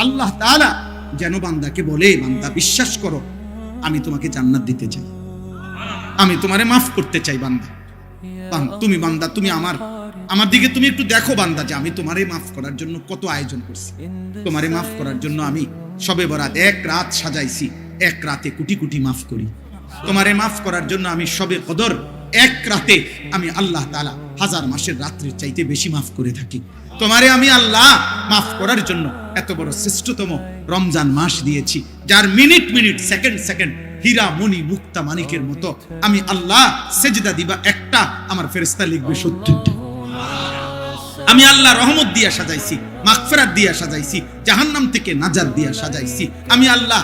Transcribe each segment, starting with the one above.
আল্লাহ তাআলা যেন বান্দাকে বলে, বান্দা বিশ্বাস করো আমি তোমাকে জান্নাত দিতে চাই, আমি তোমারে মাফ করতে চাই। বান্দা তুমি বান্দা তুমি আমার দিকে তুমি একটু দেখো বান্দা, যে আমি তোমারে মাফ করার জন্য কত আয়োজন করছি। তোমারে মাফ করার জন্য আমি শবে বরাত এক রাত সাজাইছি, এক রাতে কোটি কোটি মাফ করি। তোমারে মাফ করার জন্য আমি শবে কদর এক রাতে আমি আল্লাহ তাআলা 1000 মাসের রাত্রির চাইতে বেশি মাফ করে থাকি। তোমারে আমি আল্লাহ মাফ করার জন্য এত বড় শ্রেষ্ঠতম রমজান মাস দিয়েছি, যার মিনিট মিনিট সেকেন্ড সেকেন্ড হীরা মণি মুক্তা মানিকের মতো আমি আল্লাহ সেজদা দিবা একটা, আমার ফেরেশতা লিখবে 70টা। আমি আল্লাহ রহমত দিয়া সাজাইছি, মাগফিরাত দিয়া সাজাইছি, জাহান্নাম থেকে নাজাত দিয়া সাজাইছি। আমি আল্লাহ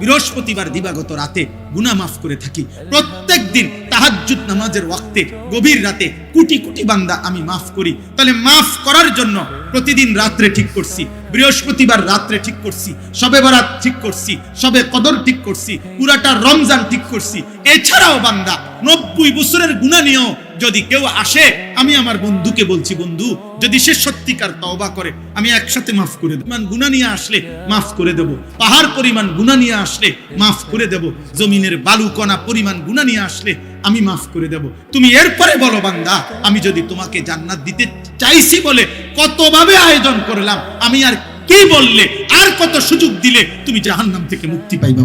বৃহস্পতিবার দিবাগত রাতে গুনাহ মাফ করে থাকি। প্রত্যেক দিন তাহাজ্জুদ নামাজের ওয়াক্তে গভীর রাতে কোটি কোটি বান্দা আমি মাফ করি। তাহলে মাফ করার জন্য প্রতিদিন রাত্রে ঠিক করছি, বৃহস্পতিবার রাত্রে ঠিক করছি, শবে বরাত ঠিক করছি, শবে কদর ঠিক করছি, পুরাটা রমজান ঠিক করছি। এছাড়াও বান্দা 90 বছরের গুনাহ নিয়েও যদি কেউ আসে, আমি আমার বন্ধুকে বলছি, বন্ধু যদি সে সত্যিকার তওবা করে আমি একসাথে মাফ করে দেব। গুনাহ নিয়ে আসলে মাফ করে দেব, পাহাড় পরিমাণ গুনাহ নিয়ে আসলে মাফ করে দেব, জমিনের বালুকণা পরিমাণ গুনাহ নিয়ে আসলে আমি মাফ করে দেব। তুমি এরপরে বলো বান্দা, আমি যদি তোমাকে জান্নাত দিতে চাইছি বলে কতভাবে আয়োজন করলাম, আমি আর কি বললে, আর কত সুযোগ দিলে তুমি জাহান্নাম থেকে মুক্তি পাইবা।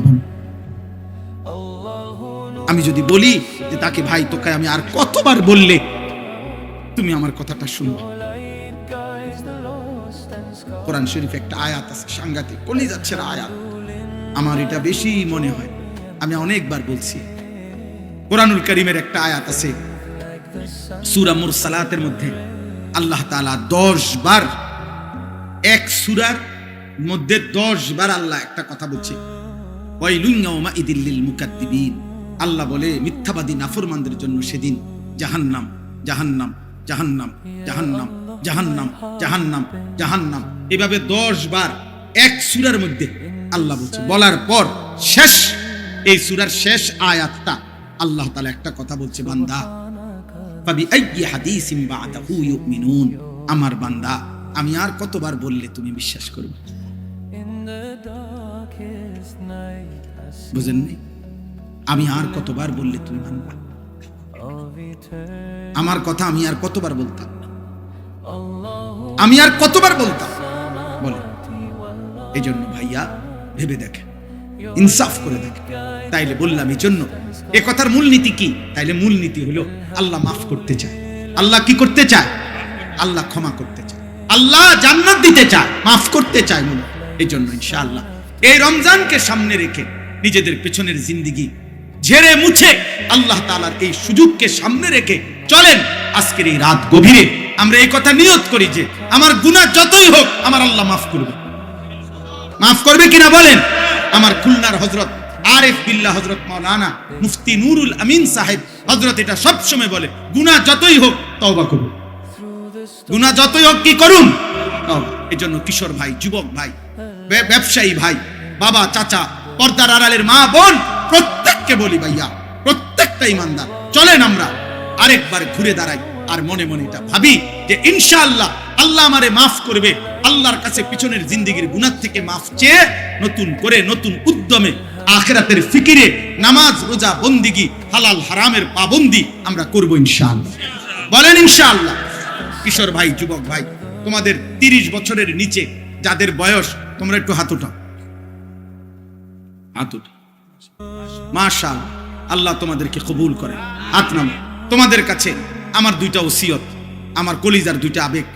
আমি যদি বলি যে তাকে ভাই তোকে আমি আর কতবার বললে তুমি আমার কথাটা শুনবে। কোরআন শরীফে একটা আয়াত আছে, সাংঘাতিক কলিজার ছেঁড়া আয়াত, আমার এটা বেশি মনে হয়, আমি অনেকবার বলছি। কোরআনুল কারীমের একটা আয়াত আছে সূরা মুরসালাতের মধ্যে, আল্লাহ তাআলা 10 বার, এক সূরার মধ্যে 10 বার আল্লাহ একটা কথা বলছে, ওয়াইলুন ইয়াউমাইদিল লিল মুকাদ্দিবিন। আল্লাহ বলে মিথ্যাবাদী নাফরমানদের জন্য সেদিন জাহান্নাম, জাহান্নাম, জাহান্নাম, জাহান্নাম, জাহান্নাম, জাহান্নাম, জাহান্নাম, এভাবে 10 বার এক সূরার মধ্যে আল্লাহ বলছে। বলার পর শেষ, এই সূরার শেষ আয়াতটা আল্লাহ তাআলা একটা কথা বলছে, বান্দা ফাবি আইয়ি হাদিসিন বাদাহু ইউমিনুন। আমার বান্দা আমি আর কতবার বললে তুমি বিশ্বাস করবে? বুঝেননি? আমি আর কতবার বললে তুমি মানবা? আমার কথা আমি আর কতবার বলতাম? আমি আর কতবার বলতাম? বলে এই জন্য ভাইয়া ভেবে দেখে, ইনসাফ করে দেখে। তাইলে বললাম এই জন্য এ কথার মূলনীতি কি? তাইলে মূলনীতি হলো আল্লাহ মাফ করতে চায়। আল্লাহ কি করতে চায়? আল্লাহ ক্ষমা করতে চায়, আল্লাহ জান্নাত দিতে চায়, মাফ করতে চায় মূলত। এই জন্য ইনশাআল্লাহ এই রমজানকে সামনে রেখে নিজেদের পেছনের জিন্দেগি ঝেড়ে মুছে আল্লাহ তাআলার এই সুযোগকে সামনে রেখে চলেন। আজকের এই রাত গভীরে আমরা এই কথা নিয়ত করি যে আমার গুনাহ যতই হোক আমার আল্লাহ মাফ করবে। মাফ করবে কিনা বলেন? আমার খুলনার হযরত আরিফ বিল্লাহ হযরত মাওলানা মুফতি নুরুল আমিন সাহেব হযরত এটা সব সময় বলে, গুনাহ যতই হোক তওবা করুন, গুনাহ যতই হোক কি করুন? তওবা। এজন্য কিশোর ভাই, যুবক ভাই, ব্যবসায়ী ভাই, বাবা, চাচা, পর্দার আড়ালের মা বোন, প্রত্যেককে বলি ভাইয়া, প্রত্যেকটা ইমানদার চলেন আমরা আরেকবার ঘুরে দাঁড়াই আর মনে মনে এটা ভাবি যে ইনশাআল্লাহ আল্লাহ আমারে মাফ করবে। আল্লাহর কাছে পিছনের জিন্দেগির গুনাহ থেকে মাফ চেয়ে নতুন করে নতুন উদ্যমে আখিরাতের ফিকিরে নামাজ, রোজা, বন্দিগি, হালাল হারামের পাবন্দি আমরা করব ইনশাআল্লাহ। বলেন ইনশাআল্লাহ। কিশোর ভাই, যুবক ভাই, তোমাদের 30 বছরের নিচে যাদের বয়স, তোমরা একটু হাত উঠাও, হাত উঠাও। মাশাআল্লাহ, আল্লাহ তোমাদেরকে কবুল করে। হাত নামাও। তোমাদের কাছে আমার 2টা ওসিয়ত, আমার কলিজার 2টা আবেগ।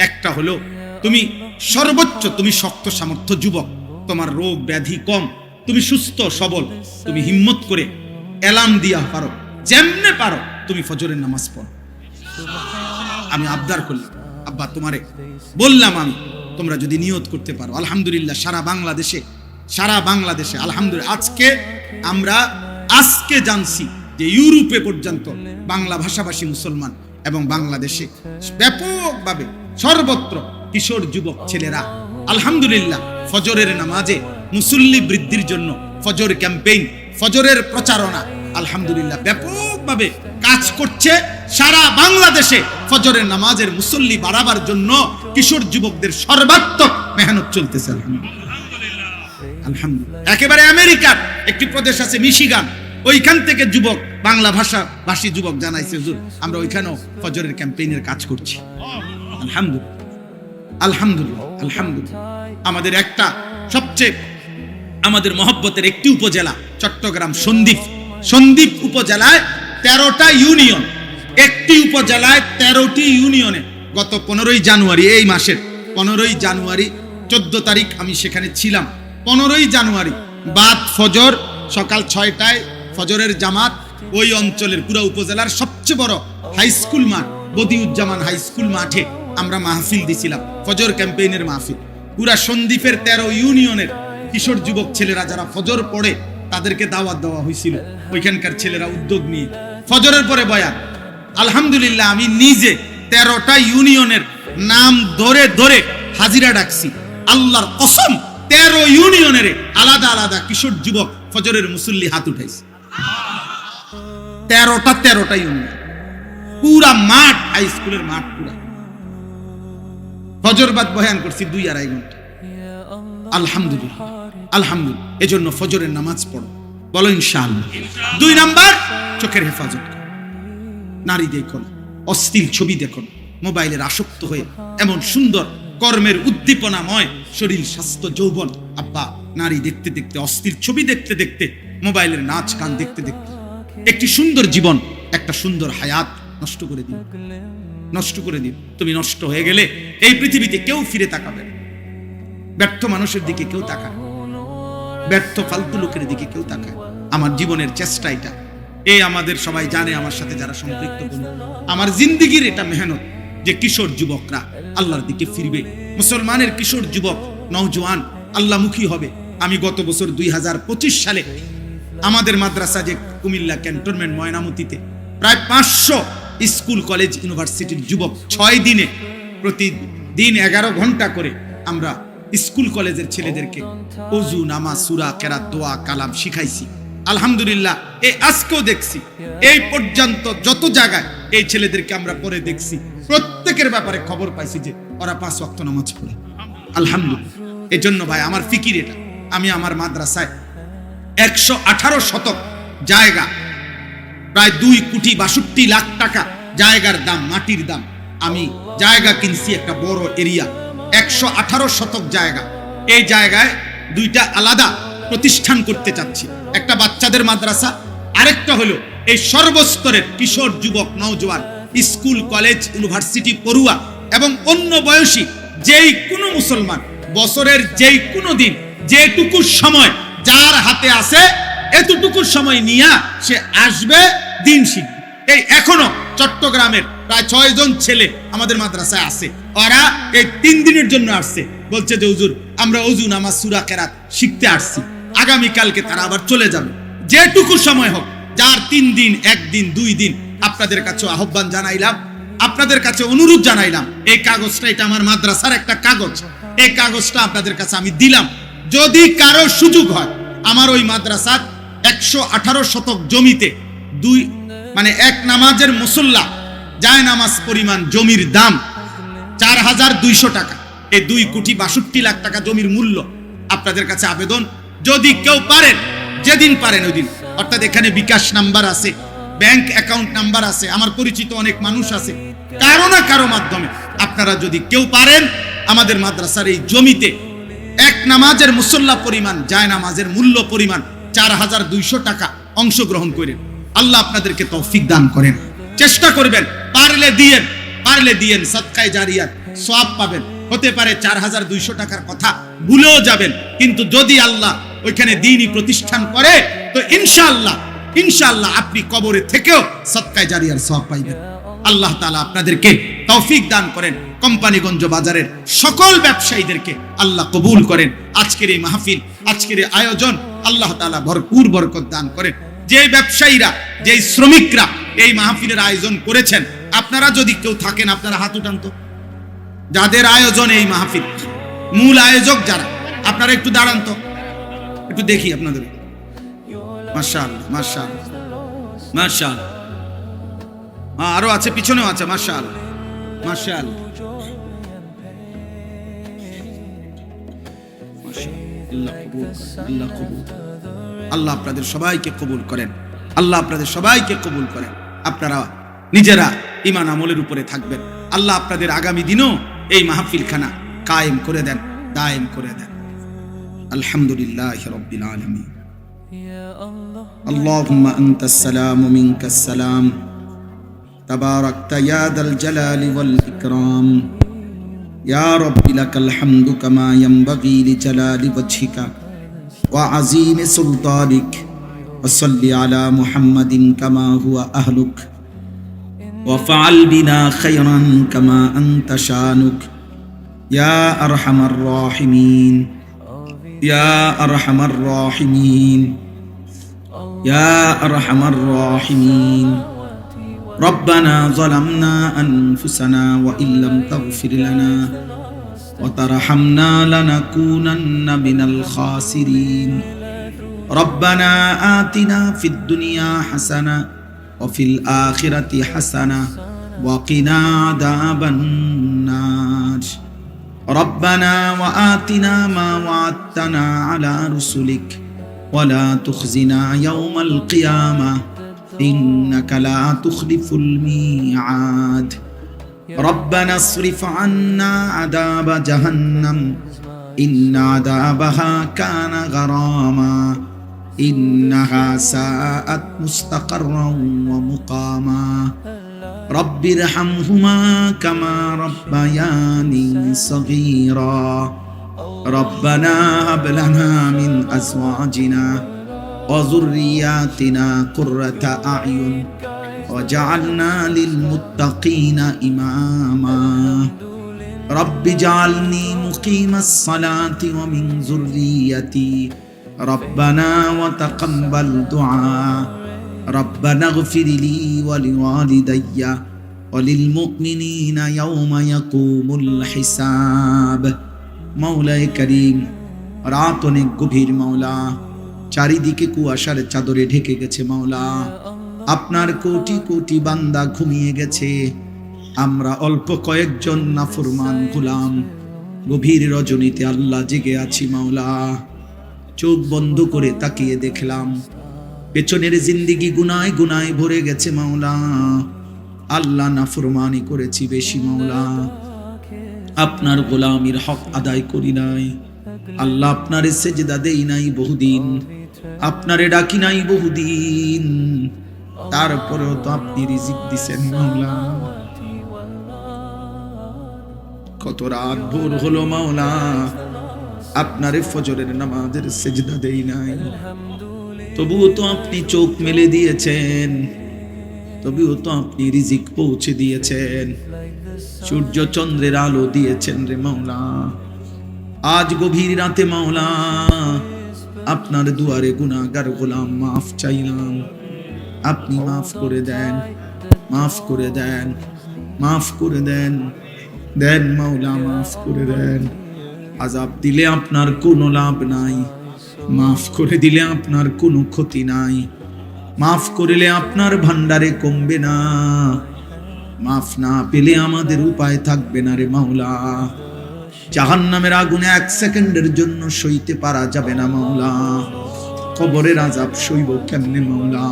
একটা হলো তুমি সর্বোচ্চ, তুমি শক্ত সামর্থ্য যুবক, তোমার রোগ ব্যাধি কম, তুমি সুস্থ সবল, তুমি হিম্মত করে এলার্ম দিয়া পারো, যেমনে পারো তুমি ফজরের নামাজ পড়ো। আমি আবদার করলাম, আব্বা তোমারে বললাম, আমি তোমরা যদি নিয়ত করতে পারো, আলহামদুলিল্লাহ সারা বাংলাদেশে আলহামদুলিল্লাহ আমরা আজকে জানছি যে ইউরোপে পর্যন্ত বাংলা ভাষাভাষী মুসলমান এবং বাংলাদেশে ব্যাপকভাবে সর্বত্র কিশোর যুবক ছেলেরা আলহামদুলিল্লাহ ফজরের নামাজে মুসল্লি বৃদ্ধির জন্য ফজর ক্যাম্পেইন, ফজরের প্রচারণা আলহামদুলিল্লাহ ব্যাপকভাবে কাজ করছে। সারা বাংলাদেশে ফজরের নামাজের মুসল্লি বাড়াবার জন্য কিশোর যুবকদের সর্বাত্মক মেহনত চলতেছে আলহামদুলিল্লাহ। আলহামদুলিল্লাহ। একেবারে আমেরিকার একটি প্রদেশ আছে মিশিগান, ওইখান থেকে যুবক, বাংলা ভাষী যুবক জানাইছে, হুজুর আমরা ওইখানেও ফজরের ক্যাম্পেইনের কাজ করছি। আলহামদুলিল্লাহ, আলহামদুলিল্লাহ, আলহামদুলিল্লাহ। আমাদের একটা সবচেয়ে আমাদের মহব্বতের একটি উপজেলা চট্টগ্রাম সন্দ্বীপ উপজেলায় 13টা ইউনিয়ন, একটি উপজেলায় 13টি ইউনিয়নে গত 15ই জানুয়ারি, এই মাসের 15ই জানুয়ারি 14 তারিখ আমি সেখানে ছিলাম। 15ই জানুয়ারি বাদ ফজর সকাল 6টায় ফজরের জামাত ওই অঞ্চলের পুরো উপজেলার সবচেয়ে বড় হাই স্কুল মাঠ বদিউজ্জামান হাই স্কুল মাঠে আমরা মাহফিল দিছিলাম, ফজর ক্যাম্পেইনের মাহফিল। পুরা সন্দ্বীপের 13 ইউনিয়নের কিশোর যুবক ছেলেরা যারা ফজর পড়ে তাদেরকে দাওয়াত দেওয়া হয়েছিল। ওইখানকার ছেলেরা উদ্যোগ নিয়ে ফজরের পরে বয়ান। আলহামদুলিল্লাহ, আমি নিজে 13টা ইউনিয়নের নাম ধরে ধরে হাজিরা ডাকছি। আল্লাহর কসম, 13 ইউনিয়নের আলাদা আলাদা কিশোর যুবক ফজরের মুসল্লি হাত উঠাইছে। 13টা ইউনিয়ন, পুরা মাঠ, হাই স্কুলের মাঠ পুরা। ফজর বাদ বয়ান করছি 2-2.5 ঘন্টা। আলহামদুলিল্লাহ, আলহামদুলিল্লাহ। এজন্য ফজরের নামাজ পড়ো, বলো ইনশাআল্লাহ। 2 নাম্বার, চোখের হেফাজত করো। নারী দেখো না, অশ্লীল ছবি দেখো না, মোবাইলের আসক্ত হয়ে এমন সুন্দর কর্মের উদ্দীপনাময় শরীর, স্বাস্থ্য, যৌবন, আব্বা নারী দেখতে দেখতে, অশ্লীল ছবি দেখতে দেখতে, মোবাইলের নাচ গান দেখতে দেখতে একটি সুন্দর জীবন, একটা সুন্দর হায়াত নষ্ট করে দিও, নষ্ট করে দিও। তুমি নষ্ট হয়ে গেলে এই পৃথিবীতে কেউ ফিরে তাকাবে না। ব্যর্থ মানুষের দিকে কেউ তাকায়, ব্যর্থ ফালতু লোকের দিকে কেউ তাকায়। আমার জীবনের চেষ্টা এটা, এই আমাদের সবাই জানে, আমার সাথে যারা সম্পৃক্ত, আমার জিন্দিগির এটা মেহনত যে কিশোর যুবকরা আল্লাহর দিকে ফিরবে, মুসলমানের কিশোর যুবক নওজোয়ান আল্লাহমুখী হবে। আমি গত বছর 2025 সালে আমাদের মাদ্রাসা যে কুমিল্লা ক্যান্টনমেন্ট ময়নামতিতে প্রায় 500 স্কুল কলেজ ইউনিভার্সিটির যুবক 6 দিনে প্রতিদিন 11 ঘন্টা করে আমরা স্কুল কলেজের ছেলেদেরকে ওযু, নামাজ, সূরা, কেরাত, দোয়া, কালাম শিখাইছি। আলহামদুলিল্লাহ, এই আজকেও দেখছি, এই পর্যন্ত যত জায়গায় এই ছেলেদেরকে আমরা পরে দেখছি, প্রত্যেকের ব্যাপারে খবর পাইছি যে ওরা 5 ওয়াক্ত নামাজ পড়ে। আলহামদুলিল্লাহ। এই জন্য ভাই আমার ফিকির এটা, আমি আমার মাদ্রাসায় 118 শতক জায়গা, প্রায় 2,62,00,000 টাকা জায়গার দাম, মাটির দাম। আমি জায়গা কিনছি একটা বড় এরিয়া, 118 শতক জায়গা। এই জায়গায় 2টা আলাদা প্রতিষ্ঠান করতে চাচ্ছি, একটা বাচ্চাদের মাদ্রাসা, আরেকটা হলো এই সর্বস্তরের কিশোর যুবক নওজোয়ান, স্কুল কলেজ ইউনিভার্সিটি পড়ুয়া এবং অন্য বয়সী যেই কোনো মুসলমান বছরের যেই কোনো দিন, যেটুকু সময় যার হাতে আছে এতটুকু সময় নিয়ে সে আসবে, দিন শিখবে। এই এখনো চট্টগ্রামের প্রায় 6 জন ছেলে আমাদের মাদ্রাসায় আছে, ওরা এই 3 দিনের জন্য আসছে। বলছে যে হুজুর আমরা ওযু, নামাজ, সূরা, কেরাত শিখতে আসছি, আগামী কালকে তারা আবার চলে যাবে। যেটুকু সময় হোক, যার 3 দিন, 1 দিন, 2 দিন, আপনাদের কাছে আহ্বান জানাইলাম, আপনাদের কাছে অনুরোধ জানাইলাম। এই কাগজটা, এটা আমার মাদ্রাসার একটা কাগজ, এই কাগজটা আপনাদের কাছে আমি দিলাম। যদি কারো সুযোগ হয়, আমার ওই মাদ্রাসার 118 শতক জমিতে এক নামাজের মুসল্লা যায় নামাজ পরিমাণ জমির দাম 4,200 টাকা। এই 2,62,00,000 টাকা জমির মূল্য। আপনাদের কাছে আবেদন, যদি কেউ পারেন, যেদিন পারেন ওই দিন, অর্থাৎ এখানে বিকাশ নাম্বার আছে, ব্যাংক অ্যাকাউন্ট নাম্বার আছে, আমার পরিচিত অনেক মানুষ আছে, কারো না কারো মাধ্যমে আপনারা যদি কেউ পারেন আমাদের মাদ্রাসার এই জমিতে এক নামাজের মুসল্লা পরিমাণ, যায় নামাজের মূল্য পরিমাণ 4,200 টাকা অংশগ্রহণ করেন। আল্লাহ আপনাদেরকে তৌফিক দান করেন। চেষ্টা করবেন, পারলে দিয়েন, সাদকায়ে জারিয়াত সওয়াব পাবেন। হতে পারে 4,200 টাকার কথা ভুলেও যাবেন, কিন্তু যদি আল্লাহ ওইখানে দ্বীনি প্রতিষ্ঠান করে তো ইনশাআল্লাহ আপনি কবরে থেকেও সাদকায়ে জারিয়ার সওয়াব পাইবেন। আল্লাহ তাআলা আপনাদেরকে তৌফিক দান করেন। কোম্পানিগঞ্জ বাজারের সকল ব্যবসায়ীদেরকে আল্লাহ কবুল করেন। আজকের এই মাহফিল, আজকের এই আয়োজন আল্লাহ তাআলা ভরপুর বরকত দান করেন। যে ব্যবসায়ীরা, যে শ্রমিকরা এই মাহফিলের আয়োজন করেছেন, আপনারা যদি কেউ থাকেন আপনারা হাত উঠান তো। যাদের আয়োজন এই মাহফিল, মূল আয়োজক যারা, আপনারা একটু দাঁড়ান তো, একটু দেখি আপনাদের। মাশাআল্লাহ, মাশাআল্লাহ, মাশাআল্লাহ। আরো আছে, পিছনেও আছে। মাশাআল্লাহ, মাশাআল্লাহ, মাশাআল্লাহ। আল্লাহ কবুল করেন, আল্লাহ কবুল করেন। আল্লাহ আপনাদের সবাইকে কবুল করেন, আল্লাহ আপনাদের সবাইকে কবুল করেন। আপনারা নিজেরা ঈমান আমলের উপরে থাকবেন। আল্লাহ আপনাদের আগামী দিনও এই মাহফিলখানা কায়েম করে দেন, দায়েম করে দেন। আলহামদুলিল্লাহি রাব্বিল আলামিন। আল্লাহুম্মা আনতাস সালাম ওয়া মিনকাস সালাম, তাবারাকতা ইয়া দাল জালালি ওয়াল ইকরাম। ইয়া রাব্বি লাকাল হামদু কামা ইয়ানবাগি লিজালালি ওয়াজহিকা ওয়া আযীমি সুলতানিক। ওয়া সাল্লি আলা মুহাম্মাদিন কামা হুয়া আহলুক ওয়া ফাআল বিনা খায়রান কামা আনতা শানুক। ইয়া আরহামার রাহিমিন, ইয়া আরহামার রাহিমিন, ইয়া আরহামার রাহিমিন। রব্বানা যালামনা আনফুসানা ওয়া ইল্লাম তাগফির লানা ওয়া তারহামনা লানাকুনান্না মিনাল খাসিরিন। রব্বানা আতিনা ফিদ দুনিয়া হাসানা ওয়া ফিল আখিরাতি হাসানা ওয়া কিনা আযাবান নার। ربنا وآتنا ما وعدتنا على رسلك ولا تخزنا يوم القيامة إنك لا تخلف الميعاد. ربنا اصرف عنا عذاب جهنم إن عذابها كان غراما إنها ساءت مستقرا ومقاما. رب ارحمهما كما ربياني صغيرا. ربنا هب لنا من أزواجنا وذرياتنا قرة أعين وجعلنا للمتقين إماما. رب اجعلني مقيم الصلاة ومن ذريتي ربنا وتقبل دعاء. ربنا اغفر لي ولوالدي وللمؤمنين يوم يقوم الحساب. মাওলায়ে করিম, রাত অনেক গভীর মাওলা, চারিদিকে কুয়াশার চাদরে ঢেকে গেছে মাওলা। আপনার কোটি কোটি বান্দা ঘুমিয়ে গেছে, আমরা অল্প কয়েকজন নাফরমান গোলাম গভীর রজনীতে আল্লাহ জেগে আছি মাওলা। চোখ বন্ধ করে তাকিয়ে দেখলাম পেছনের জিন্দেগি গুনায় গুনায় ভরে গেছে মাওলা। আল্লাহ নাফরমানি করেছি বেশি মাওলা, আপনার গোলামির হক আদায় করি নাই আল্লাহ। আপনারে সেজদা দেই নাই বহুদিন, আপনারে ডাকি নাই বহুদিন, তারপরেও তো আপনি রিজিক দিছেন মাওলা। কত রাত ভোর হলো মাওলা, আপনারে ফজরের নামাজের সেজদা দেই নাই, তবুও তো আপনি চোখ মেলে দিয়েছেন, তবুও তো আপনি রিজিক পৌঁছে দিয়েছেন, সূর্য চন্দ্রের আলো দিয়েছেন রে মাওলা। আজ গভীর রাতে মাওলা আপনার দুয়ারে গুনাহগার গোলাম মাফ চাইলাম, আপনি মাফ করে দেন, মাফ করে দেন, মাফ করে দেন, দেন মাওলা মাফ করে দেন। আযাব দিলে আপনার কোনো লাভ নাই, মাফ করে দিলে আপনার কোনো ক্ষতি নাই, মাফ করলে আপনার ভান্ডারে কমবে না, মাফ না পেলে আমাদের উপায় থাকবে না রে মাওলা। জাহান্নামের আগুনে 1 সেকেন্ডের জন্য সইতে পারা যাবে না মাওলা, কবরের আযাব সইব কেমনে মাওলা,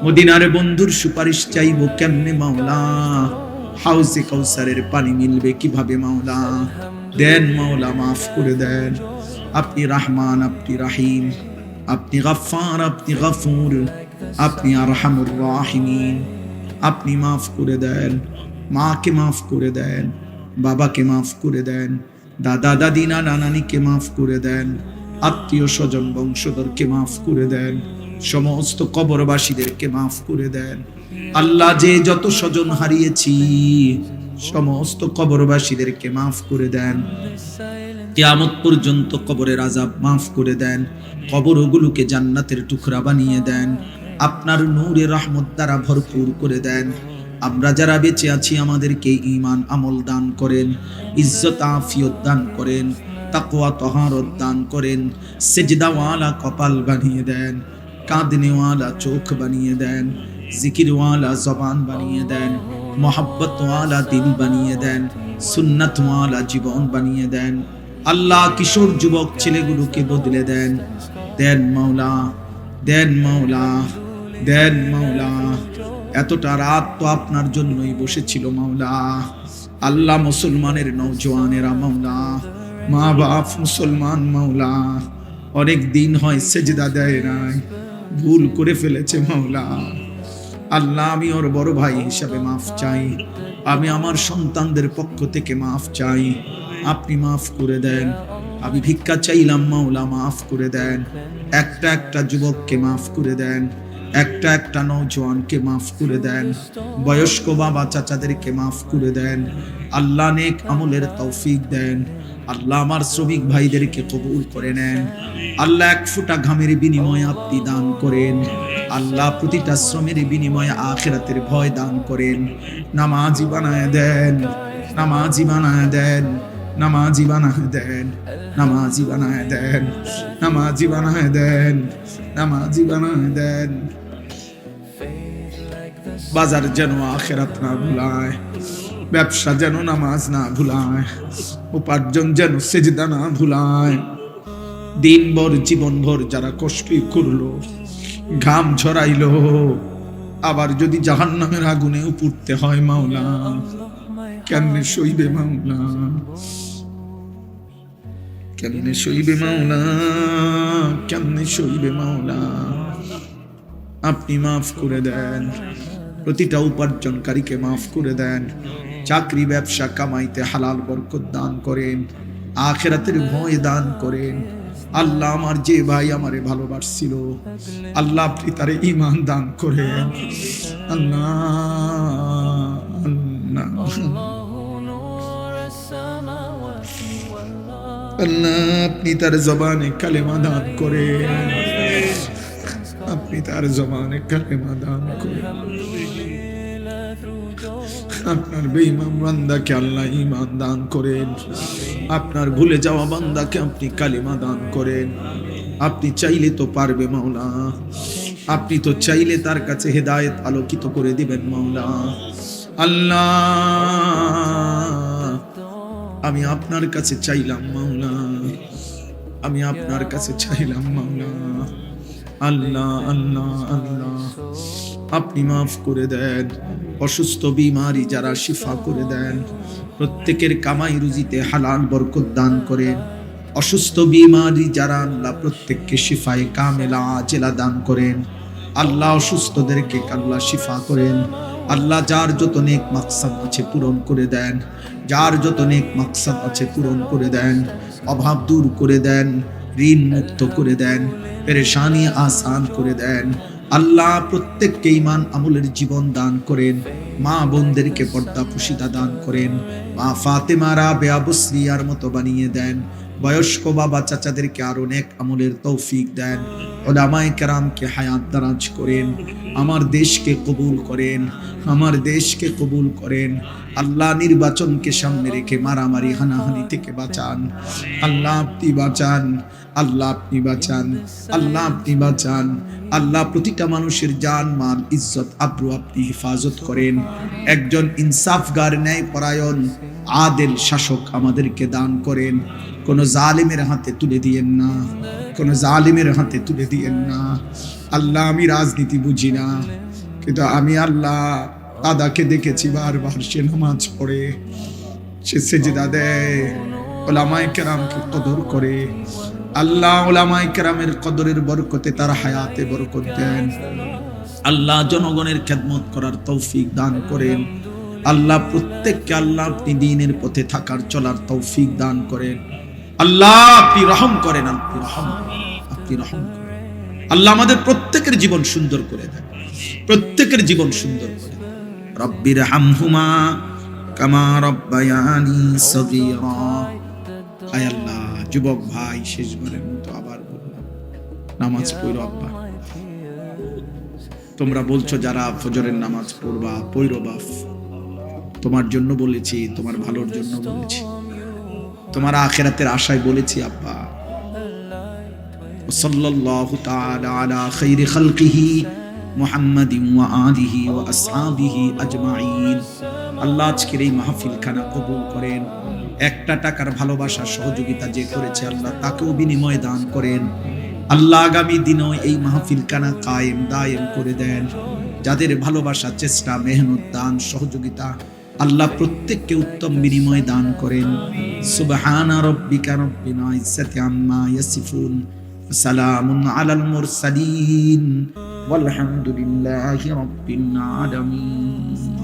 মদিনার বন্ধুর সুপারিশ চাইব কেমনে মাওলা, হাউজে কাউসারের পানি মিলবে কিভাবে মাওলা। দেন মাওলা মাফ করে দেন, আপনি রহমান, আপনি রাহিম, আপনি গফফার, আপনি গফুর, আপনি আরহামুর রাহিমিন। আপনি মাফ করে দেন, মাকে মাফ করে দেন, বাবাকে মাফ করে দেন, দাদা দাদি নানা নানিকে মাফ করে দেন, আত্মীয় স্বজন বংশধরকে মাফ করে দেন, সমস্ত কবরবাসীদেরকে মাফ করে দেন। আল্লাহ যে যত স্বজন হারিয়েছি সমস্ত কবরবাসীদেরকে মাফ করে দেন, কিয়ামত পর্যন্ত কবরের আযাব মাফ করে দেন, কবরগুলোকে জান্নাতের টুকরা বানিয়ে দেন, আপনার নূরে রহমত দ্বারা ভরপুর করে দেন। আমরা যারা বেঁচে আছি আমাদেরকে ঈমান আমল দান করেন, ইজ্জত আফিয়ত দান করেন, তাকওয়া তহারত দান করেন, সিজদাওয়ালা কপাল বানিয়ে দেন, কাঁদনেওয়ালা চোখ বানিয়ে দেন, জিকিরওয়ালা জবান বানিয়ে দেন, মোহাব্বতওয়ালা দিল বানিয়ে দেন, সুন্নতওয়ালা জীবন বানিয়ে দেন। আল্লাহ কিশোর যুবক ছেলেগুলোকে বদলে দেন, দেন মাওলা, দেন মাওলা, দেন মাওলা। এতটা রাত তো আপনার জন্যই বসেছিল মাওলা। আল্লাহ মুসলমানের নওজওয়ানেরা মাওলা, মা বাপ মুসলমান মাওলা, অনেক দিন হয় সেজদা দেয় নাই, ভুল করে ফেলেছে মাওলা। আল্লাহ আমি ওর বড় ভাই হিসাবে মাফ চাই, আমি আমার সন্তানদের পক্ষ থেকে মাফ চাই, আপনি মাফ করে দেন। আমি ভিক্ষা চাইলাম মাওলা, মাফ করে দেন। একটা একটা যুবককে মাফ করে দেন, একটা একটা নওজওয়ানকে মাফ করে দেন, বয়স্ক বাবা চাচাদেরকে মাফ করে দেন। আল্লাহ নেক আমলের তৌফিক দেন। আল্লাহ আমার শ্রমিক ভাইদেরকে কবুল করে নেন। আল্লাহ এক ফোঁটা ঘামের বিনিময়ে আপনি দান করেন। আল্লাহ প্রতিটা শ্রমের বিনিময়ে আখিরাতের ভয় দান করেন। নামাজি বানায় দেন, নামাজি বানায় দেন, নামাজি বানায় দেন, নামাজি বানায় দেন, নামাজি বানায় দেন, নামাজি বানায় দেন। বাজার যেন আখিরাত না ভুলায়, ব্যবসা যেন নামাজ না ভুলায়, উপার্জন যেন সেজদা না ভুলায়। দিনভর জীবনভর যারা কষ্টই করলো, ঘাম ঝরাইলো, আবার যদি জাহান্নামের আগুনে পুড়তে হয় মাওলা, কেমনে সইবে মাওলা, কেমনে সইবে মাওলা, কেমনে সইবে মাওলা। আপনি মাফ করে দেন, প্রতিটা উপার্জনকারীকে মাফ করে দেন। চাকরি ব্যবসা কামাইতে হালাল বরকত দান করেন, আখিরাতের ভয় দান করেন। আল্লাহ আমার যে ভাই আমারে ভালোবাসছিল, আল্লাহ আপনি তারে ঈমান দান করেন। আল্লাহ আল্লাহ আপনি তার জবানে কালেমা দান করেন, আপনি তার জবানে কালেমা দান করেন। আপনার বেঈমান বান্দাকে আল্লাহ ঈমান দান করেন, আপনার ভুলে যাওয়া বান্দাকে আপনি কালিমা দান করেন। আপনি চাইলে তো পারবে মাওলা, আপনি তো চাইলে তার কাছে হেদায়েত আলোকিত করে দিবেন মাওলা। আল্লাহ আমি আপনার কাছে চাইলাম মাওলা, আমি আপনার কাছে চাইলাম মাওলা। আল্লাহ আল্লাহ আল্লাহ আপনি মাফ করে দেন। অসুস্থ বিমারি যারা শিফা করে দেন, প্রত্যেকের কামাই রুজিতে হালাল বরকত দান করেন। অসুস্থ বিমারি যারা আল্লাহ প্রত্যেককে শিফায়ে কামেলা আজেলা দান করেন। আল্লাহ অসুস্থদেরকে আল্লাহ শিফা করেন। আল্লাহ যার যত নেক মাকসাদ আছে পূরণ করে দেন, যার যত নেক মাকসাদ আছে পূরণ করে দেন, অভাব দূর করে দেন, ঋণ মুক্ত করে দেন, পেরেশানি আসান করে দেন। আল্লাহ প্রত্যেককে ঈমান আমলের জীবন দান করেন। মা বোনদেরকে পর্দা পুশিদা দান করেন। মা ফাতেমারা বেয়া বসরিয়ার মতো বানিয়ে দেন। বয়স্ক বাবা চাচাদেরকে আরো নেক আমলের তৌফিক দেন। উলামায়ে কেরামকে হায়াত দারাজ করেন। আমার দেশকে কবুল করেন, আমার দেশকে কবুল করেন। আল্লাহ নির্বাচনকে সামনে রেখে মারামারি হানাহানি থেকে বাঁচান। আল্লাহ আপনি বাঁচান, আল্লাহ আপনি বাঁচান, আল্লাহ আপনি বাঁচান। আল্লাহ প্রতিটা মানুষের জান মাল ইজ্জত আবরু আপনি হেফাজত করেন। একজন ইনসাফগার ন্যায় পরায়ণ আদেল শাসক আমাদেরকে দান করেন। কোন জালিমের হাতে তুলে দিয়েন না, কোন জালিমের হাতে তুলে দিয়েন না। আল্লাহ আমি রাজনীতি বুঝি না, কিন্তু আমি আল্লাহ দাদাকে দেখেছি বারবার সে নামাজ পড়ে, সে সেজদা দেয়, উলামায়ে কেরামকে কদর করে। আল্লাহ উলামায়ে কেরামের কদরের বরকতে তার হায়াতে বরকত দেন। আল্লাহ জনগণের খেদমত করার তৌফিক দান করেন। আল্লাহ প্রত্যেককে আল্লাহ আপনি দ্বীনের পথে থাকার চলার তৌফিক দান করেন। আল্লাহ আপনি রহম করেন, আপনি রহম করেন, আপনি রহম করেন। আল্লাহ আমাদের প্রত্যেকের জীবন সুন্দর করে দেন, প্রত্যেকের জীবন সুন্দর করে দেন। রব্বির হামহুমা কামা রব্বায়ানি সগীরা। আয় আল্লাহ যুবক ভাই শেষবারের মতো আবার বললাম, নামাজ পড়ো আব্বা। তোমরা বলছো যারা ফজরের নামাজ পড়বা পড়ো বাপ, তোমার জন্য বলেছি, তোমার ভালোর জন্য বলেছি, তোমার আখিরাতের আশায় বলেছি আব্বা। সাল্লাল্লাহু তাআলা আলা খাইরি খালকিহি মুহাম্মাদিন ওয়া আলিহি ওয়া আসহাবিহি আজমাইন। আল্লাহ আজকের এই মাহফিল খানা কবুল করেন। একটা টাকার ভালোবাসা সহযোগিতা যে করেছে আল্লাহ তাকেও বিনিময় দান করেন। আল্লাহ আগামী দিনও এই মাহফিল কানা কায়েম দায়েম করে দেন। যাদের ভালোবাসা, চেষ্টা, মেহনত, দান, সহযোগিতা আল্লাহ প্রত্যেককে উত্তম বিনিময় দান করেন। সুবহানা রাব্বিকা রাব্বিল ইজ্জাতি আম্মা ইয়াসিফুন, সালামুন আলাল মুরসালিন, ওয়ালহামদুলিল্লাহি রাব্বিল আলামিন।